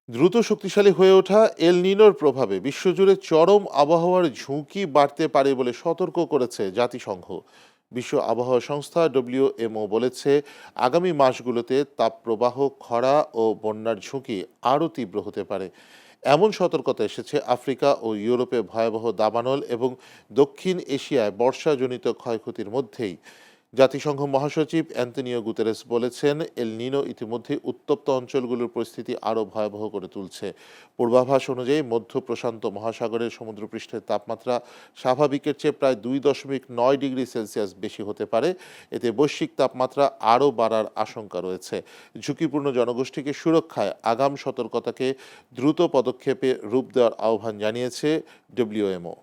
দ্রুত শক্তিশালী হয়ে ওঠা এল নিনোর প্রভাবে বিশ্বজুড়ে চরম আবহাওয়ার ঝুঁকি বাড়তে পারে বলে সতর্ক করেছে জাতিসংঘ। বিশ্ব আবহাওয়া সংস্থা ডব্লিউএমও বলেছে, আগামী মাসগুলোতে তাপপ্রবাহ, খরা ও বন্যার ঝুঁকি আরও তীব্র হতে পারে। এমন সতর্কতা এসেছে আফ্রিকা ও ইউরোপে ভয়াবহ দাবানল এবং দক্ষিণ এশিয়ায় বর্ষাজনিত ক্ষয়ক্ষতির মধ্যেই। জাতিসংঘ মহাসচিব অ্যান্তনিও গুতেরেস বলেছেন, এল নিনো ইতিমধ্যে উত্তপ্ত অঞ্চলগুলোর পরিস্থিতি আরও ভয়াবহ করে তুলছে। পূর্বাভাস অনুযায়ী মধ্য প্রশান্ত মহাসাগরের সমুদ্রপৃষ্ঠের তাপমাত্রা স্বাভাবিকের চেয়ে প্রায় 2.9 ডিগ্রি সেলসিয়াস বেশি হতে পারে। এতে বৈশ্বিক তাপমাত্রা আরও বাড়ার আশঙ্কা রয়েছে। ঝুঁকিপূর্ণ জনগোষ্ঠীকে সুরক্ষায় আগাম সতর্কতাকে দ্রুত পদক্ষেপে রূপ দেওয়ার আহ্বান জানিয়েছে ডব্লিউএমও।